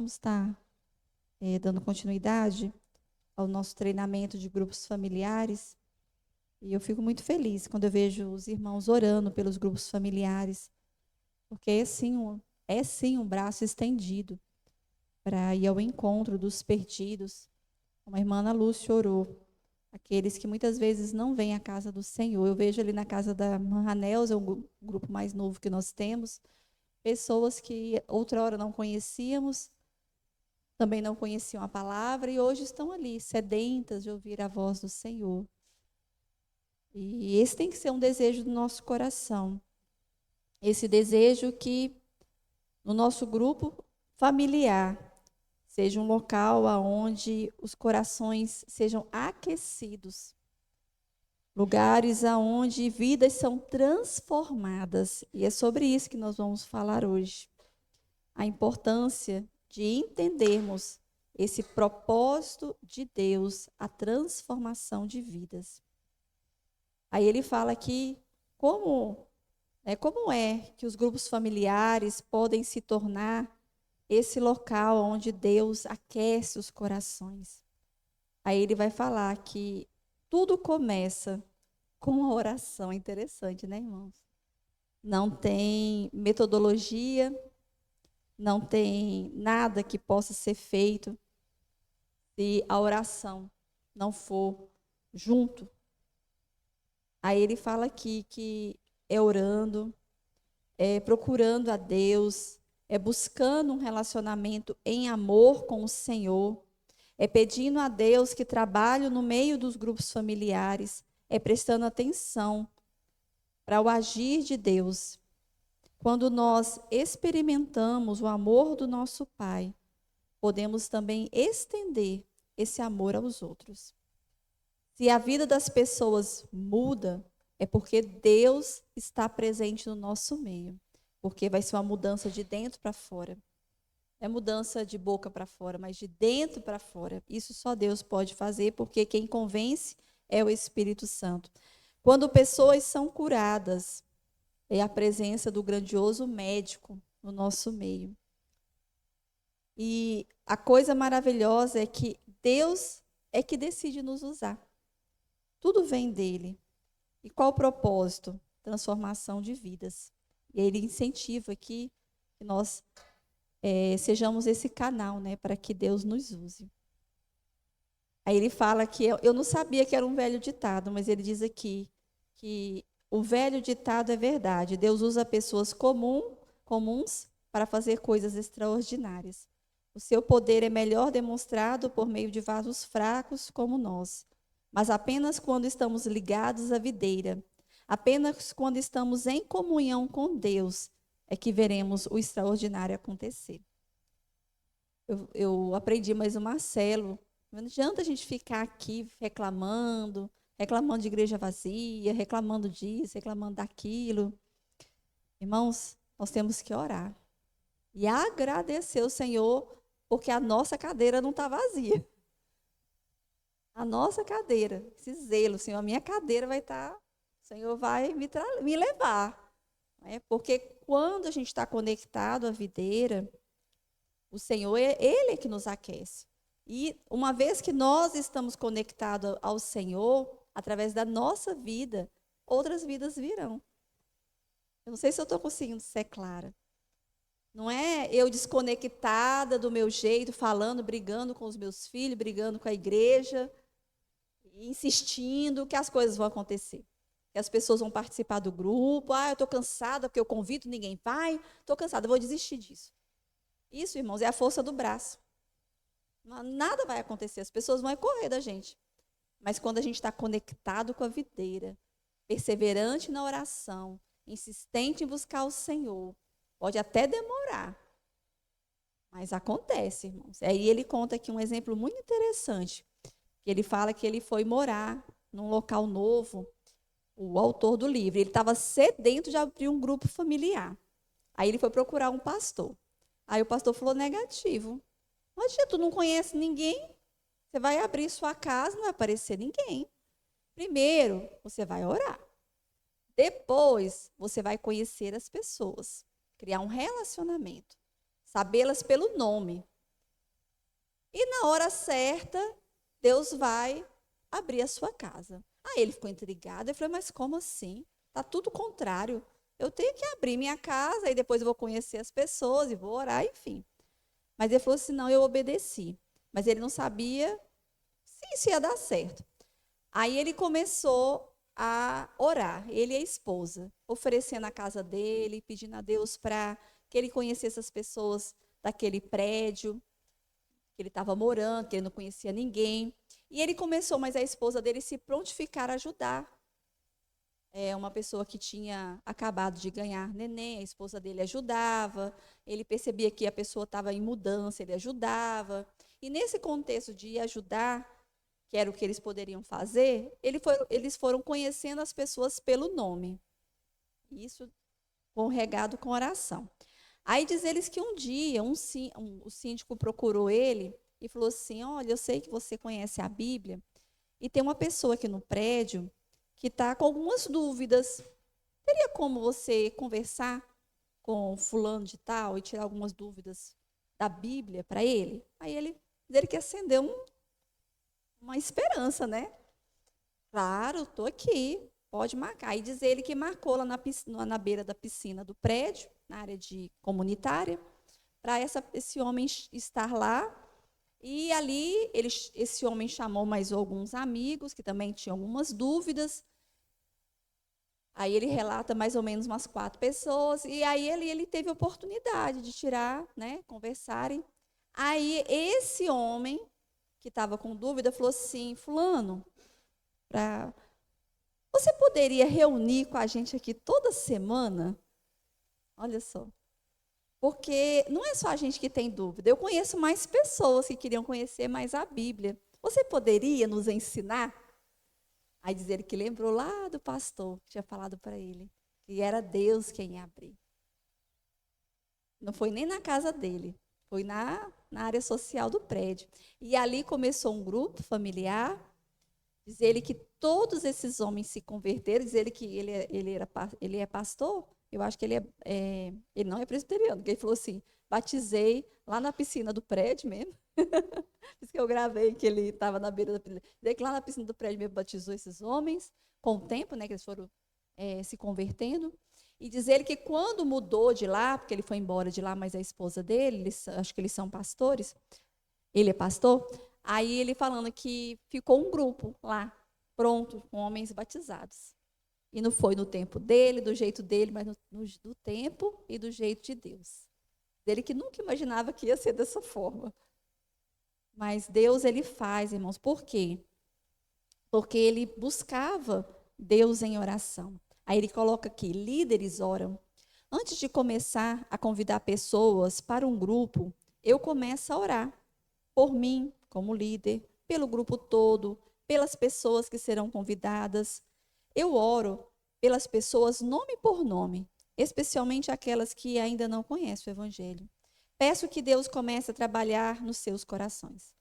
Vamos estar dando continuidade ao nosso treinamento de grupos familiares. E eu fico muito feliz quando eu vejo os irmãos orando pelos grupos familiares, porque é sim um braço estendido para ir ao encontro dos perdidos, como a irmã Ana Lúcia orou, aqueles que muitas vezes não vêm à casa do Senhor. Eu vejo ali na casa da irmã Ranelza, o grupo mais novo que nós temos, pessoas que outrora não conhecíamos, também não conheciam a palavra e hoje estão ali, sedentas de ouvir a voz do Senhor. E esse tem que ser um desejo do nosso coração. Esse desejo que no nosso grupo familiar seja um local onde os corações sejam aquecidos, lugares onde vidas são transformadas. E é sobre isso que nós vamos falar hoje. A importância de entendermos esse propósito de Deus, a transformação de vidas. Aí ele fala aqui como é que os grupos familiares podem se tornar esse local onde Deus aquece os corações. Aí ele vai falar que tudo começa com a oração. Interessante, né, irmãos? Não tem metodologia, não tem nada que possa ser feito se a oração não for junto. Aí ele fala aqui que é orando, é procurando a Deus, é buscando um relacionamento em amor com o Senhor, é pedindo a Deus que trabalhe no meio dos grupos familiares, é prestando atenção para o agir de Deus. Quando nós experimentamos o amor do nosso Pai, podemos também estender esse amor aos outros. Se a vida das pessoas muda, é porque Deus está presente no nosso meio. Porque vai ser uma mudança de dentro para fora. Não é mudança de boca para fora, mas de dentro para fora. Isso só Deus pode fazer, porque quem convence é o Espírito Santo. Quando pessoas são curadas, é a presença do grandioso médico no nosso meio. E a coisa maravilhosa é que Deus é que decide nos usar. Tudo vem dele. E qual o propósito? Transformação de vidas. E ele incentiva que nós sejamos esse canal, né, para que Deus nos use. Aí ele fala que eu não sabia que era um velho ditado, mas ele diz aqui que o velho ditado é verdade. Deus usa pessoas comuns para fazer coisas extraordinárias. O seu poder é melhor demonstrado por meio de vasos fracos como nós, mas apenas quando estamos ligados à videira, apenas quando estamos em comunhão com Deus, é que veremos o extraordinário acontecer. Eu aprendi mais o Marcelo. Não adianta a gente ficar aqui reclamando de igreja vazia, reclamando disso, reclamando daquilo. Irmãos, nós temos que orar e agradecer o Senhor, porque a nossa cadeira não está vazia. A nossa cadeira, esse zelo, Senhor, a minha cadeira vai estar, o Senhor vai me levar. Porque quando a gente está conectado à videira, o Senhor, Ele é que nos aquece. E uma vez que nós estamos conectados ao Senhor, através da nossa vida, outras vidas virão. Eu não sei se eu estou conseguindo ser clara. Não é eu desconectada do meu jeito, falando, brigando com os meus filhos, brigando com a igreja, insistindo que as coisas vão acontecer. Que as pessoas vão participar do grupo. Eu estou cansada porque eu convido, ninguém vai. Estou cansada, vou desistir disso. Isso, irmãos, é a força do braço. Nada vai acontecer, as pessoas vão correr da gente. Mas quando a gente está conectado com a videira, perseverante na oração, insistente em buscar o Senhor, pode até demorar, mas acontece, irmãos. Aí ele conta aqui um exemplo muito interessante, que ele fala que ele foi morar num local novo, o autor do livro, ele estava sedento de abrir um grupo familiar. Aí ele foi procurar um pastor. Aí o pastor falou negativo. Mas tu não conhece ninguém? Você vai abrir sua casa, não vai aparecer ninguém. Primeiro, você vai orar. Depois, você vai conhecer as pessoas. Criar um relacionamento. Sabê-las pelo nome. e na hora certa, Deus vai abrir a sua casa. Aí ele ficou intrigado, ele falou, mas como assim? Está tudo contrário. Eu tenho que abrir minha casa, e depois eu vou conhecer as pessoas, e vou orar, enfim. Mas ele falou assim, não, eu obedeci. Mas ele não sabia se isso ia dar certo. Aí ele começou a orar, ele e a esposa, oferecendo a casa dele, pedindo a Deus para que ele conhecesse as pessoas daquele prédio que ele estava morando, que ele não conhecia ninguém. E ele começou, mas a esposa dele se prontificar a ajudar. É uma pessoa que tinha acabado de ganhar neném, a esposa dele ajudava, ele percebia que a pessoa estava em mudança, ele ajudava. E nesse contexto de ajudar, que era o que eles poderiam fazer, eles foram conhecendo as pessoas pelo nome. Isso com regado com oração. Aí diz eles que um dia o síndico procurou ele e falou assim, olha, eu sei que você conhece a Bíblia e tem uma pessoa aqui no prédio que está com algumas dúvidas. Teria como você conversar com fulano de tal e tirar algumas dúvidas da Bíblia para ele? Aí ele que acendeu uma esperança, né? Claro, estou aqui, pode marcar. E diz ele que marcou lá na beira da piscina do prédio, na área comunitária, para esse homem estar lá. E ali esse homem chamou mais alguns amigos que também tinham algumas dúvidas. Aí ele relata mais ou menos umas 4 pessoas, e aí ele teve a oportunidade de tirar, né, conversarem. Aí esse homem que estava com dúvida falou assim, fulano, você poderia reunir com a gente aqui toda semana? Olha só. Porque não é só a gente que tem dúvida, eu conheço mais pessoas que queriam conhecer mais a Bíblia. Você poderia nos ensinar? Aí diz ele que lembrou lá do pastor, que tinha falado para ele, que era Deus quem ia abrir. Não foi nem na casa dele, foi na área social do prédio. E ali começou um grupo familiar. Diz ele que todos esses homens se converteram. Diz ele que ele é pastor. Eu acho que ele não é presbiteriano, porque ele falou assim, batizei lá na piscina do prédio mesmo. Por isso que eu gravei que ele estava na beira da piscina. Diz que lá na piscina do prédio mesmo batizou esses homens, com o tempo, né, que eles foram se convertendo. E diz ele que quando mudou de lá, porque ele foi embora de lá, mas a esposa dele, acho que eles são pastores, ele é pastor, aí ele falando que ficou um grupo lá, pronto, com homens batizados. E não foi no tempo dele, do jeito dele, mas do tempo e do jeito de Deus. Dele que nunca imaginava que ia ser dessa forma. Mas Deus, ele faz, irmãos. Por quê? Porque ele buscava Deus em oração. Aí ele coloca aqui, líderes oram. Antes de começar a convidar pessoas para um grupo, eu começo a orar. Por mim, como líder, pelo grupo todo, pelas pessoas que serão convidadas. Eu oro pelas pessoas nome por nome, especialmente aquelas que ainda não conhecem o Evangelho. Peço que Deus comece a trabalhar nos seus corações.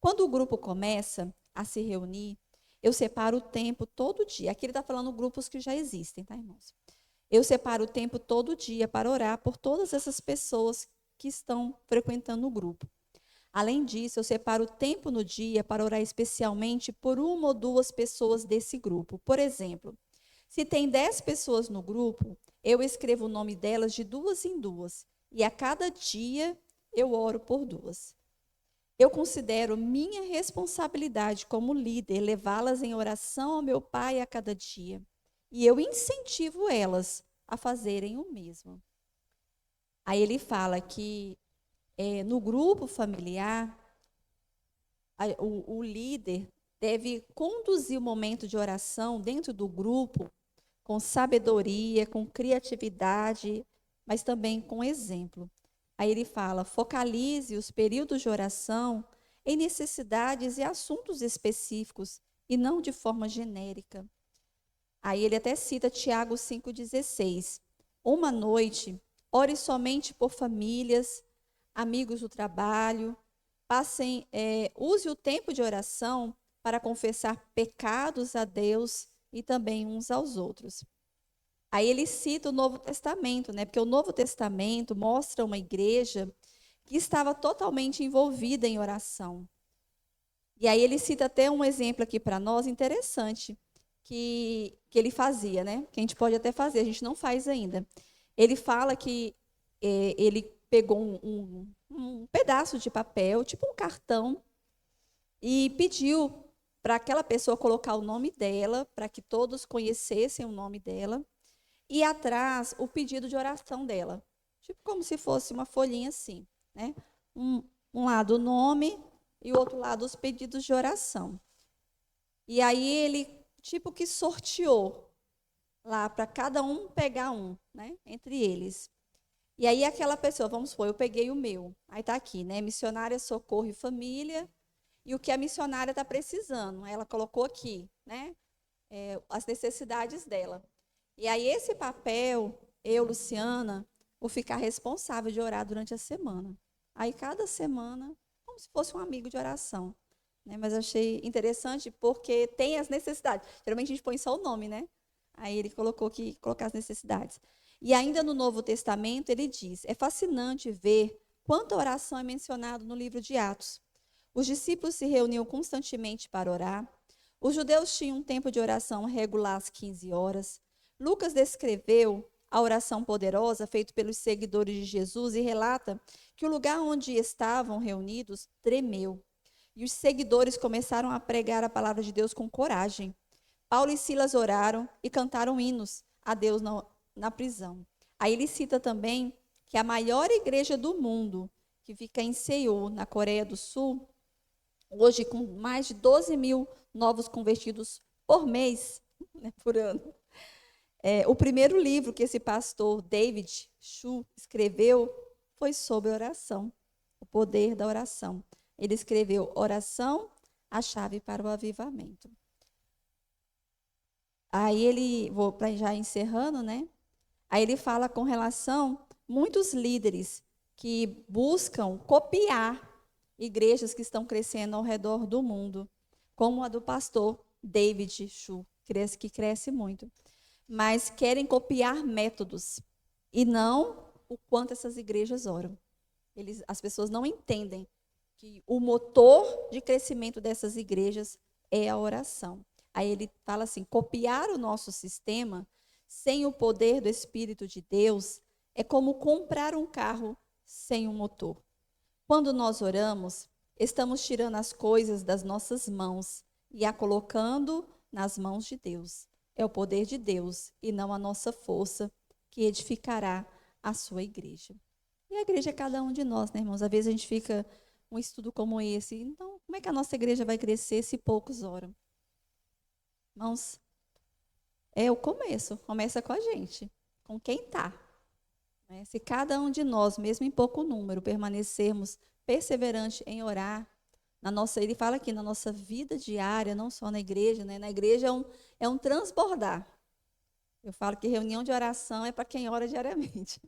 Quando o grupo começa a se reunir, eu separo o tempo todo dia. Aqui ele está falando grupos que já existem, tá, irmãos? Eu separo o tempo todo dia para orar por todas essas pessoas que estão frequentando o grupo. Além disso, eu separo o tempo no dia para orar especialmente por 1 ou 2 pessoas desse grupo. Por exemplo, se tem 10 pessoas no grupo, eu escrevo o nome delas de 2 em 2. E a cada dia eu oro por 2. Eu considero minha responsabilidade como líder levá-las em oração ao meu Pai a cada dia. E eu incentivo elas a fazerem o mesmo. Aí ele fala que no grupo familiar, o líder deve conduzir o momento de oração dentro do grupo com sabedoria, com criatividade, mas também com exemplo. Aí ele fala, focalize os períodos de oração em necessidades e assuntos específicos e não de forma genérica. Aí ele até cita Tiago 5,16. Uma noite, ore somente por famílias, amigos do trabalho, use o tempo de oração para confessar pecados a Deus e também uns aos outros. Aí ele cita o Novo Testamento, né? Porque o Novo Testamento mostra uma igreja que estava totalmente envolvida em oração. E aí ele cita até um exemplo aqui para nós interessante que ele fazia, né? Que a gente pode até fazer, a gente não faz ainda. Ele fala que ele pegou um pedaço de papel, tipo um cartão, e pediu para aquela pessoa colocar o nome dela, para que todos conhecessem o nome dela, e atrás o pedido de oração dela. Tipo como se fosse uma folhinha assim, né? Um lado o nome e o outro lado os pedidos de oração. E aí ele, tipo que sorteou lá para cada um pegar um, né? Entre eles. E aí aquela pessoa, vamos supor, eu peguei o meu. Aí está aqui, né? Missionária, Socorro e Família. E o que a missionária está precisando. Ela colocou aqui, né? As necessidades dela. E aí esse papel, eu, Luciana, vou ficar responsável de orar durante a semana. Aí cada semana, como se fosse um amigo de oração. Né? Mas achei interessante porque tem as necessidades. Geralmente a gente põe só o nome, né? Aí ele colocou que colocar as necessidades. E ainda no Novo Testamento ele diz: é fascinante ver quanta oração é mencionado no livro de Atos. Os discípulos se reuniam constantemente para orar. Os judeus tinham um tempo de oração regular às 15 horas. Lucas descreveu a oração poderosa feita pelos seguidores de Jesus e relata que o lugar onde estavam reunidos tremeu. E os seguidores começaram a pregar a palavra de Deus com coragem. Paulo e Silas oraram e cantaram hinos a Deus na prisão. Aí ele cita também que a maior igreja do mundo, que fica em Seul, na Coreia do Sul, hoje com mais de 12 mil novos convertidos por mês, né, por ano. O primeiro livro que esse pastor David Chu escreveu foi sobre oração, o poder da oração. Ele escreveu Oração, a chave para o avivamento. Aí ele, vou para já encerrando, né? Aí ele fala com relação muitos líderes que buscam copiar igrejas que estão crescendo ao redor do mundo, como a do pastor David Chu, que cresce muito, mas querem copiar métodos e não o quanto essas igrejas oram. As pessoas não entendem que o motor de crescimento dessas igrejas é a oração. Aí ele fala assim: copiar o nosso sistema sem o poder do Espírito de Deus é como comprar um carro sem um motor. Quando nós oramos, estamos tirando as coisas das nossas mãos e a colocando nas mãos de Deus. É o poder de Deus e não a nossa força que edificará a sua igreja. E a igreja é cada um de nós, né, irmãos? Às vezes a gente fica um estudo como esse. Então, como é que a nossa igreja vai crescer se poucos oram? Irmãos, é o começo. Começa com a gente, com quem está. Né? Se cada um de nós, mesmo em pouco número, permanecermos perseverantes em orar, ele fala aqui, na nossa vida diária, não só na igreja, né? Na igreja é um transbordar. Eu falo que reunião de oração é para quem ora diariamente.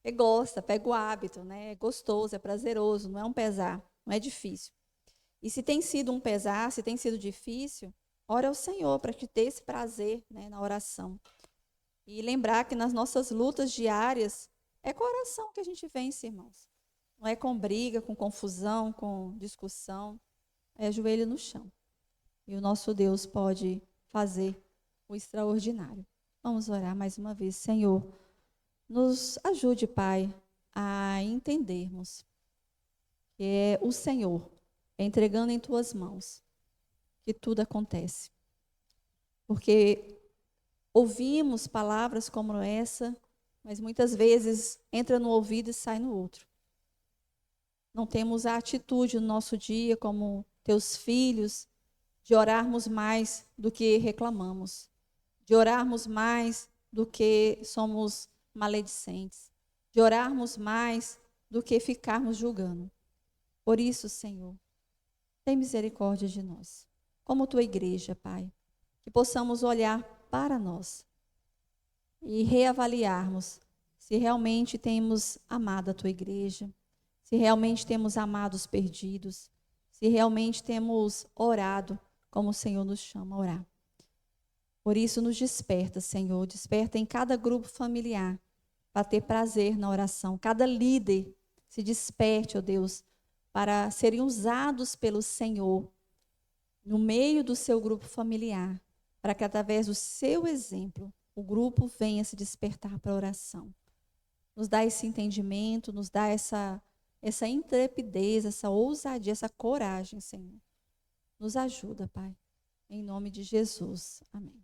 E gosta, pega o hábito, né? É gostoso, é prazeroso, não é um pesar, não é difícil. E se tem sido um pesar, se tem sido difícil, ora ao Senhor para te ter esse prazer, né, na oração. E lembrar que nas nossas lutas diárias, é com a oração que a gente vence, irmãos. Não é com briga, com confusão, com discussão. É joelho no chão. E o nosso Deus pode fazer o extraordinário. Vamos orar mais uma vez. Senhor, nos ajude, Pai, a entendermos que é o Senhor, entregando em Tuas mãos, que tudo acontece. Porque ouvimos palavras como essa, mas muitas vezes entra no ouvido e sai no outro. Não temos a atitude no nosso dia, como teus filhos, de orarmos mais do que reclamamos, de orarmos mais do que somos maledicentes, de orarmos mais do que ficarmos julgando. Por isso, Senhor, tem misericórdia de nós, como tua igreja, Pai, que possamos olhar para nós e reavaliarmos se realmente temos amado a tua igreja, se realmente temos amado os perdidos, se realmente temos orado como o Senhor nos chama a orar. Por isso, nos desperta, Senhor, desperta em cada grupo familiar para ter prazer na oração, cada líder se desperte, ó Deus, para serem usados pelo Senhor no meio do seu grupo familiar, para que através do seu exemplo o grupo venha se despertar para a oração. Nos dá esse entendimento, nos dá essa intrepidez, essa ousadia, essa coragem, Senhor. Nos ajuda, Pai. Em nome de Jesus. Amém.